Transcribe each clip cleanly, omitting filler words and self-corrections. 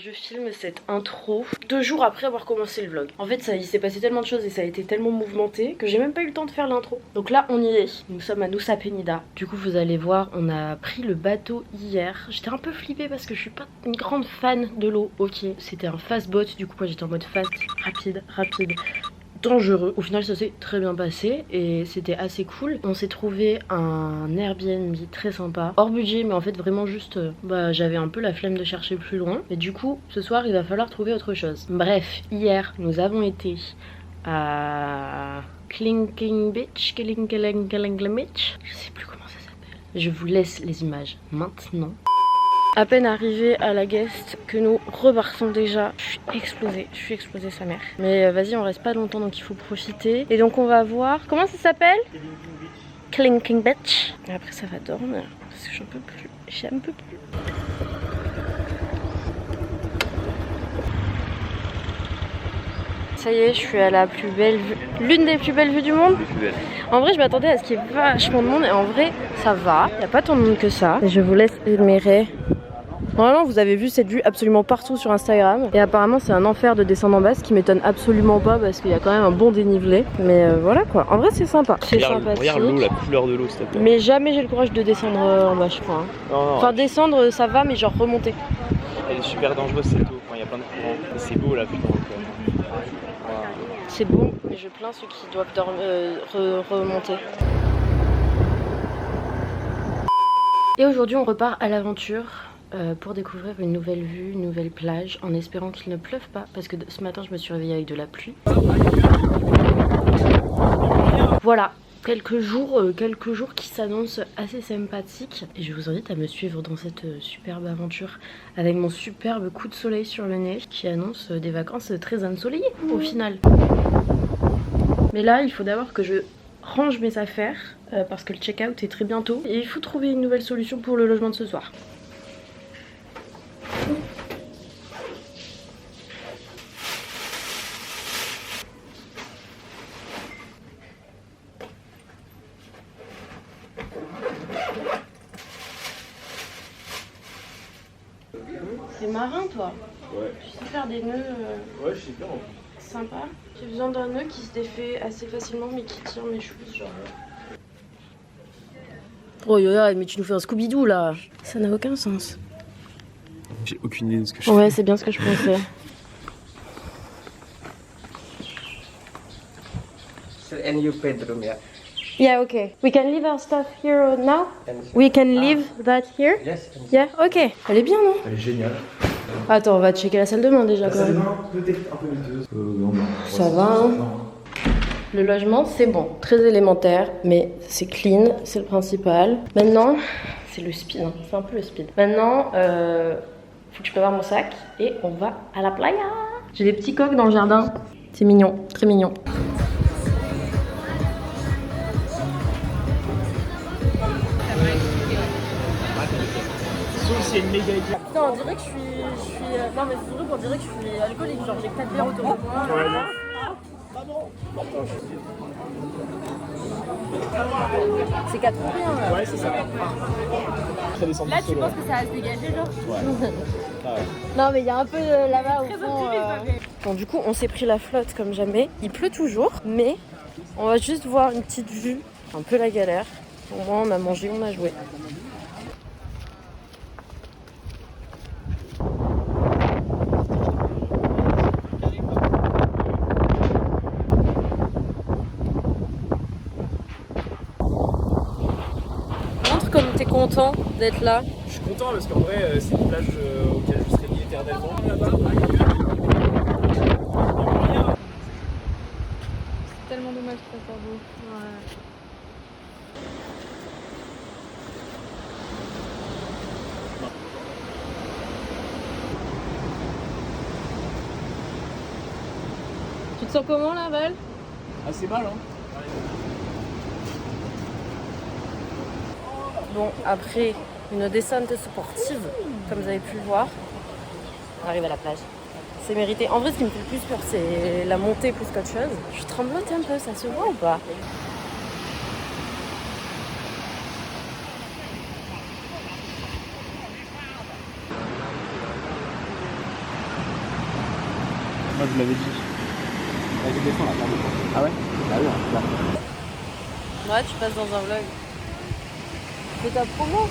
je filme cette intro 2 jours après avoir commencé le vlog. En fait il s'est passé tellement de choses et ça a été tellement mouvementé que j'ai même pas eu le temps de faire l'intro. Donc là on y est, nous sommes à Nusa Penida. Du coup vous allez voir, on a pris le bateau hier. J'étais un peu flippée parce que je suis pas une grande fan de l'eau. Ok, c'était un fast boat, du coup moi j'étais en mode fast, rapide, dangereux. Au final ça s'est très bien passé et c'était assez cool. On s'est trouvé un Airbnb très sympa, hors budget mais en fait vraiment juste j'avais un peu la flemme de chercher plus loin et du coup ce soir il va falloir trouver autre chose. Bref, hier nous avons été à Klinking Beach, je sais plus comment ça s'appelle. Je vous laisse les images maintenant. À peine arrivé à la guest que nous repartons déjà. Je suis explosée sa mère. Mais vas-y, on reste pas longtemps donc il faut profiter. Et donc on va voir, comment ça s'appelle? Klinking Beach. Et après ça va dormir parce que j'en peux plus. Ça y est, je suis à la plus belle vue, l'une des plus belles vues du monde. En vrai, je m'attendais à ce qu'il y ait vachement de monde et en vrai, ça va. Il n'y a pas tant de monde que ça. Et je vous laisse admirer. Normalement vous avez vu cette vue absolument partout sur Instagram et apparemment c'est un enfer de descendre en bas, ce qui m'étonne absolument pas parce qu'il y a quand même un bon dénivelé. Mais voilà quoi, en vrai c'est sympa. C'est sympathique. Regarde l'eau, la couleur de l'eau s'il te plaît. Mais jamais j'ai le courage de descendre en bas je crois. Non, enfin descendre ça va mais genre remonter. Elle est super dangereuse cette eau, il y a plein de courants. Et c'est beau là putain. C'est beau mais je plains ceux qui doivent remonter. Et aujourd'hui on repart à l'aventure. Pour découvrir une nouvelle vue, une nouvelle plage, en espérant qu'il ne pleuve pas, parce que ce matin je me suis réveillée avec de la pluie. Voilà, quelques jours qui s'annoncent assez sympathiques. Et je vous invite à me suivre dans cette superbe aventure, avec mon superbe coup de soleil sur le nez, qui annonce des vacances très ensoleillées au final. Mais là, il faut d'abord que je range mes affaires, parce que le check-out est très bientôt. Et il faut trouver une nouvelle solution pour le logement de ce soir. T'es marin toi? Ouais. Tu sais faire des nœuds Ouais, je sais bien en plus. Sympa. J'ai besoin d'un nœud qui se défait assez facilement mais qui tire mes choses genre. Oh yo, mais tu nous fais un Scooby-Doo là. Ça n'a aucun sens. J'ai aucune idée de ce que je fais. Ouais, c'est bien ce que je pensais. So, and your bedroom, yeah. Yeah, okay. We can leave our stuff here now? We can leave that here? Yes. Yeah, ok. Elle est bien, non? Elle est géniale. Attends, on va checker la salle de bain déjà quand même. Peut-être un peu miteuse. Non, Ça va, hein? Le logement, c'est bon. Très élémentaire, mais c'est clean, c'est le principal. Maintenant, c'est le speed, hein. C'est un peu le speed. Maintenant, faut que je prépare mon sac et on va à la playa. J'ai des petits coqs dans le jardin. C'est mignon, très mignon. C'est une méga idée. Putain, on dirait que je suis... Non mais c'est surtout qu'on dirait que je suis alcoolique, genre j'ai 4 bières autour de moi. Ouais, non. C'est 4 ou rien là. Ouais, c'est ça. Là tu penses que ça va se dégager genre? Ouais. Non mais il y a un peu là-bas au fond. Bon du coup on s'est pris la flotte comme jamais. Il pleut toujours mais on va juste voir une petite vue. Un peu la galère. Au moins on a mangé, on a joué. Comme t'es content d'être là. Je suis content parce qu'en vrai, c'est une plage auquel je serais lié éternellement. C'est tellement dommage que ça soit beau. Ouais. Tu te sens comment là, Val? Assez mal, hein. Bon, après une descente sportive, comme vous avez pu le voir, on arrive à la plage. C'est mérité. En vrai, ce qui me fait le plus peur, c'est la montée plus qu'autre chose. Je tremblote un peu, ça se voit ou pas? Moi je vous l'avais dit. Vas-y, descends là, pardon. Ah ouais? Bah oui, là. Ouais, tu passes dans un vlog. C'est ta promo.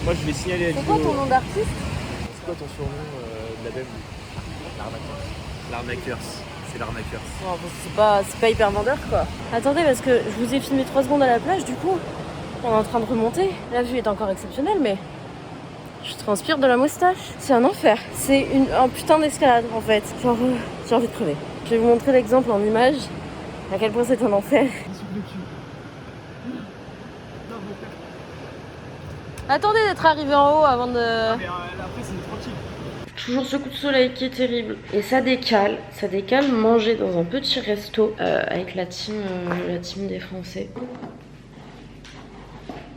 Moi je vais signaler à C'est quoi ton nom d'artiste? C'est quoi ton surnom de la BEM? L'arnaqueur. L'arnaqueurs. C'est l'arnaqueurs. Non, c'est pas hyper vendeur quoi. Attendez, parce que je vous ai filmé 3 secondes à la plage, du coup, on est en train de remonter. La vue est encore exceptionnelle, mais je transpire de la moustache. C'est un enfer. C'est un putain d'escalade en fait. Genre, j'ai envie de crever. Je vais vous montrer l'exemple en image, à quel point c'est un enfer. Attendez d'être arrivé en haut avant de... Mais après c'est tranquille. Toujours ce coup de soleil qui est terrible. Et ça décale manger dans un petit resto avec la team des Français. Moi,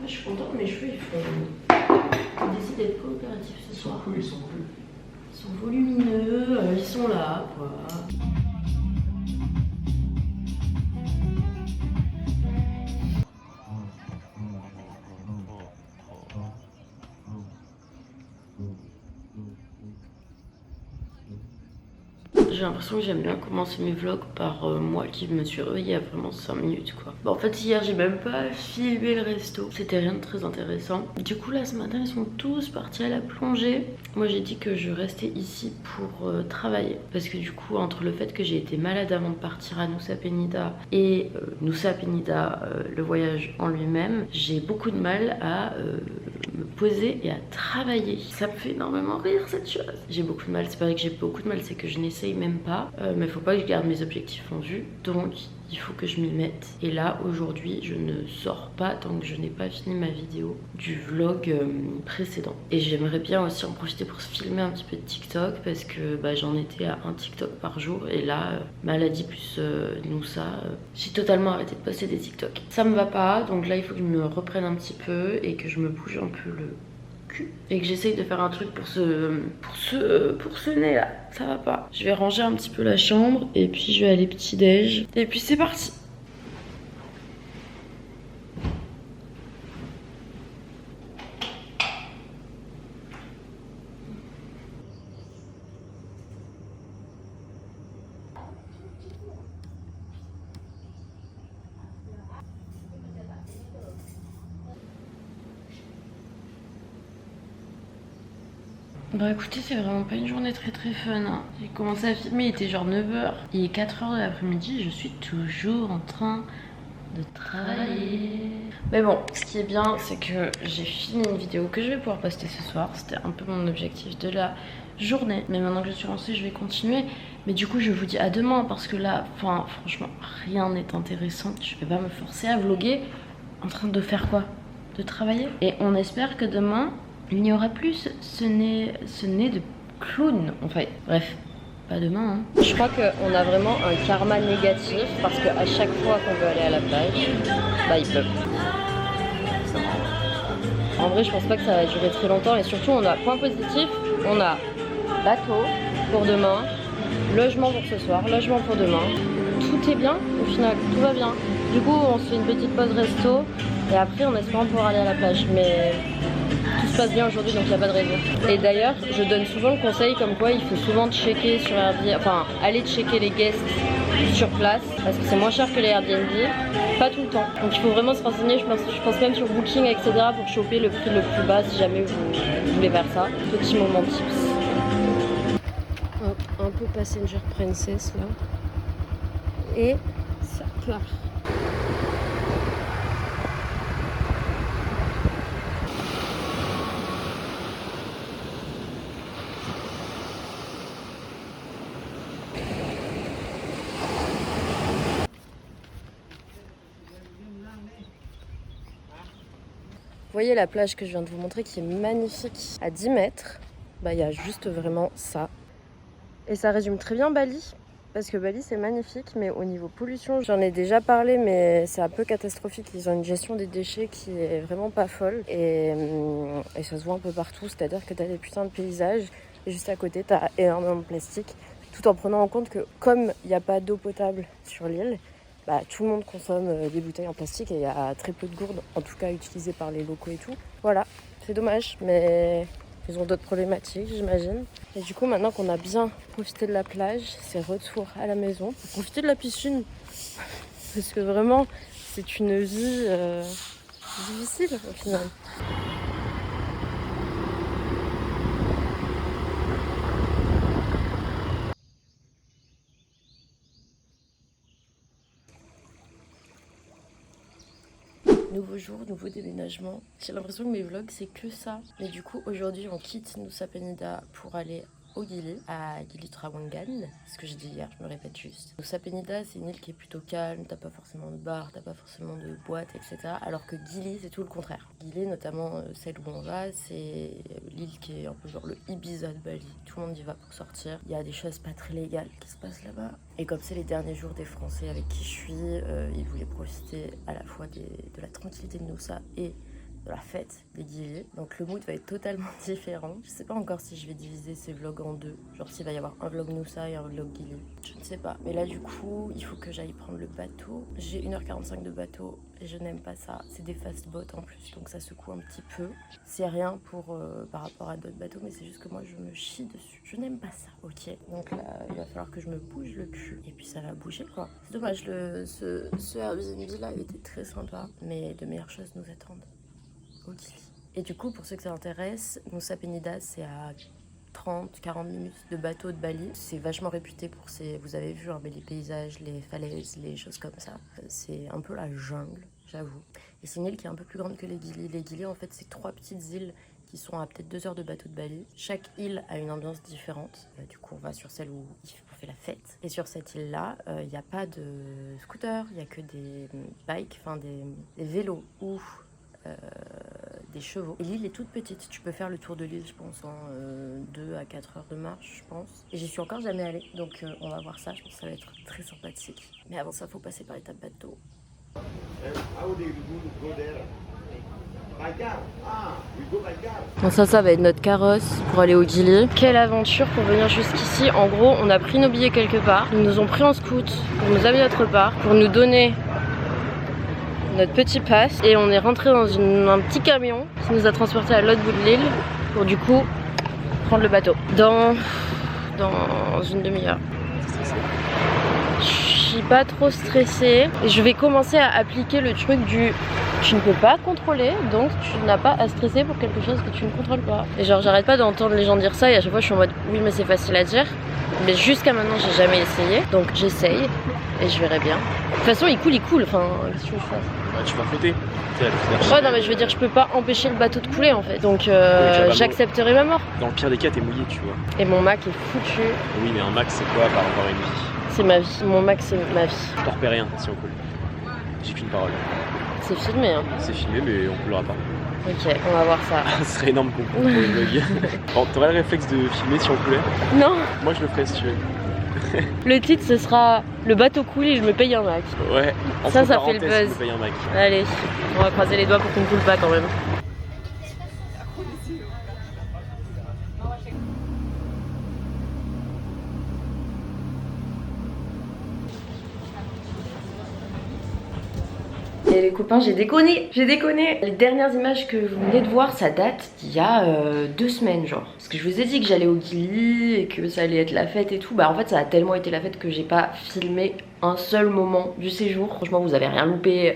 je suis contente, mes cheveux ils décident d'être coopératifs ce soir. Ils sont cool. Ils sont volumineux, ils sont là quoi. J'ai l'impression que j'aime bien commencer mes vlogs par moi qui me suis réveillée à vraiment 5 minutes quoi. Bon, en fait hier j'ai même pas filmé le resto, c'était rien de très intéressant. Du coup là ce matin ils sont tous partis à la plongée. Moi j'ai dit que je restais ici pour travailler. Parce que du coup entre le fait que j'ai été malade avant de partir à Nusa Penida et Nusa Penida, le voyage en lui-même, j'ai beaucoup de mal à me poser et à travailler. Ça me fait énormément rire cette chose. J'ai beaucoup de mal, c'est pas vrai que j'ai beaucoup de mal, c'est que je n'essaye même pas. Mais faut pas que je garde mes objectifs en vue. Donc il faut que je m'y mette. Et là aujourd'hui je ne sors pas tant que je n'ai pas fini ma vidéo du vlog précédent. Et j'aimerais bien aussi en profiter pour filmer un petit peu de TikTok parce que j'en étais à un TikTok par jour. Et là, maladie plus nous ça, j'ai totalement arrêté de poster des TikTok. Ça me va pas, donc là il faut que je me reprenne un petit peu et que je me bouge un peu le cul. Et que j'essaye de faire un truc pour ce nez là, ça va pas. Je vais ranger un petit peu la chambre et puis je vais aller petit déj. Et puis c'est parti. Bah écoutez, c'est vraiment pas une journée très fun hein. J'ai commencé à filmer, il était genre 9h. Il est 4h de l'après-midi, je suis toujours en train de travailler. Mais bon, ce qui est bien, c'est que j'ai fini une vidéo que je vais pouvoir poster ce soir. C'était un peu mon objectif de la journée. Mais maintenant que je suis lancée, je vais continuer. Mais du coup, je vous dis à demain parce que là, franchement, rien n'est intéressant. Je vais pas me forcer à vlogger en train de faire quoi? De travailler. Et on espère que demain, il n'y aura plus ce nez de clown. Enfin, bref, pas demain. Hein. Je crois qu'on a vraiment un karma négatif parce qu'à chaque fois qu'on veut aller à la plage, il pleut. En vrai, je pense pas que ça va durer très longtemps. Et surtout, on a point positif, on a bateau pour demain, logement pour ce soir, logement pour demain. Tout est bien au final, tout va bien. Du coup, on se fait une petite pause resto et après, on espère pouvoir aller à la plage. Mais tout se passe bien aujourd'hui, donc il n'y a pas de raison. Et d'ailleurs, je donne souvent le conseil comme quoi il faut souvent checker sur Airbnb, enfin aller checker les guests sur place parce que c'est moins cher que les Airbnb, pas tout le temps. Donc il faut vraiment se renseigner, je pense même sur Booking, etc. pour choper le prix le plus bas si jamais vous voulez faire ça. Petit moment tips. Un peu Passenger Princess là. Et ça part. Vous voyez la plage que je viens de vous montrer qui est magnifique à 10 mètres. Il y a juste vraiment ça. Et ça résume très bien Bali. Parce que Bali c'est magnifique, mais au niveau pollution, j'en ai déjà parlé, mais c'est un peu catastrophique. Ils ont une gestion des déchets qui est vraiment pas folle. Et ça se voit un peu partout, c'est-à-dire que t'as des putains de paysages. Et juste à côté, t'as énormément de plastique. Tout en prenant en compte que comme il n'y a pas d'eau potable sur l'île, tout le monde consomme des bouteilles en plastique et il y a très peu de gourdes, en tout cas utilisées par les locaux et tout. Voilà, c'est dommage, mais Ils ont d'autres problématiques, j'imagine. Et du coup, maintenant qu'on a bien profité de la plage, c'est retour à la maison. Profiter de la piscine. Parce que vraiment, c'est une vie difficile au final. Nouveau jour, nouveau déménagement. J'ai l'impression que mes vlogs c'est que ça. Mais du coup aujourd'hui on quitte Nusa Penida pour aller au Gili, à Gili Trawangan. Ce que j'ai dit hier, je me répète juste. Nusa Penida c'est une île qui est plutôt calme, t'as pas forcément de bar, t'as pas forcément de boîte, etc. Alors que Gili c'est tout le contraire. Gili notamment celle où on va, c'est l'île qui est un peu genre le Ibiza de Bali. Tout le monde y va pour sortir. Il y a des choses pas très légales qui se passent là-bas. Et comme c'est les derniers jours des Français avec qui je suis, ils voulaient profiter à la fois de la tranquillité de Nusa et de la fête des Gili. Donc le mood va être totalement différent. Je sais pas encore si je vais diviser ces vlogs en deux. Genre s'il va y avoir un vlog Nusa et un vlog Gili. Je ne sais pas. Mais là du coup, il faut que j'aille prendre le bateau. J'ai 1h45 de bateau et je n'aime pas ça. C'est des fast boats en plus, donc ça secoue un petit peu. C'est rien pour par rapport à d'autres bateaux, mais c'est juste que moi je me chie dessus. Je n'aime pas ça, ok. Donc là, il va falloir que je me bouge le cul. Et puis ça va bouger quoi. C'est dommage, ce Airbnb là il était très sympa. Mais de meilleures choses nous attendent. Okay. Et du coup, pour ceux que ça intéresse, Nusa Penida, c'est à 30-40 minutes de bateau de Bali. C'est vachement réputé pour ses... Vous avez vu les paysages, les falaises, les choses comme ça. C'est un peu la jungle, j'avoue. Et c'est une île qui est un peu plus grande que les Gili. Les Gili, en fait, c'est 3 petites îles qui sont à peut-être 2 heures de bateau de Bali. Chaque île a une ambiance différente. Du coup, on va sur celle où on fait la fête. Et sur cette île-là, il n'y a pas de scooter, il n'y a que des bikes, enfin des vélos ou... des chevaux. Et l'île est toute petite, tu peux faire le tour de l'île je pense en 2 à 4 heures de marche je pense. Et j'y suis encore jamais allée, donc on va voir ça, je pense que ça va être très sympathique. Mais avant ça, faut passer par l'étape bateau. Bon, ça va être notre carrosse pour aller au Gili. Quelle aventure pour venir jusqu'ici. En gros, on a pris nos billets quelque part, ils nous ont pris en scout pour nous amener autre part, pour nous donner notre petit pass et on est rentré dans un petit camion qui nous a transporté à l'autre bout de l'île pour du coup prendre le bateau dans une demi-heure. Je suis pas trop stressée et je vais commencer à appliquer le truc du tu ne peux pas contrôler, donc tu n'as pas à stresser pour quelque chose que tu ne contrôles pas. Et genre j'arrête pas d'entendre les gens dire ça et à chaque fois je suis en mode oui mais c'est facile à dire. Mais jusqu'à maintenant j'ai jamais essayé, donc j'essaye et je verrai bien. De toute façon il coule, enfin qu'est-ce que tu veux faire? Bah, tu vas flotter. Ouais non mais je veux dire je peux pas empêcher le bateau de couler en fait, donc j'accepterai ma mort. Dans le pire des cas t'es mouillé tu vois. Et mon Mac est foutu. Oui mais un Mac c'est quoi par rapport à une vie? C'est ma vie, mon Mac c'est ma vie. Je t'en repère rien si on coule. J'ai qu'une parole. C'est filmé hein. C'est filmé mais on coulera pas. Ok, on va voir ça. Ce serait énorme pour les vlogs. Bon, t'aurais le réflexe de filmer si on coulait? Non. Moi je le ferais si tu veux. Le titre ce sera le bateau coule et je me paye un Mac. Ouais, ça fait le buzz. Je me paye un Mac. Allez, on va croiser les doigts pour qu'on coule pas quand même. Et les copains, j'ai déconné. Les dernières images que vous venez de voir, ça date d'il y a 2 semaines genre. Parce que je vous ai dit que j'allais au Gili et que ça allait être la fête et tout. Bah en fait ça a tellement été la fête que j'ai pas filmé un seul moment du séjour. Franchement vous avez rien loupé.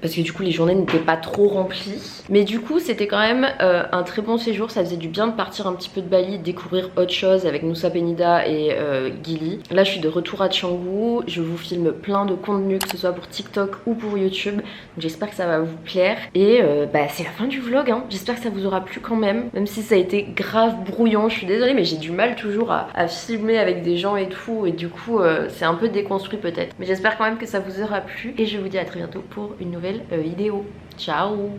Parce que du coup les journées n'étaient pas trop remplies. Mais du coup c'était quand même un très bon séjour. Ça faisait du bien de partir un petit peu de Bali, de découvrir autre chose avec Nusa Penida et Gili. Là je suis de retour à Canggu. Je vous filme plein de contenu, que ce soit pour TikTok ou pour YouTube. J'espère que ça va vous plaire. Et bah c'est la fin du vlog hein. J'espère que ça vous aura plu quand même. Même si ça a été grave brouillon. Je suis désolée mais j'ai du mal toujours à filmer avec des gens et tout. Et du coup c'est un peu déconstruit peut-être. Mais j'espère quand même que ça vous aura plu. Et je vous dis à très bientôt pour une nouvelle vidéo. Ciao!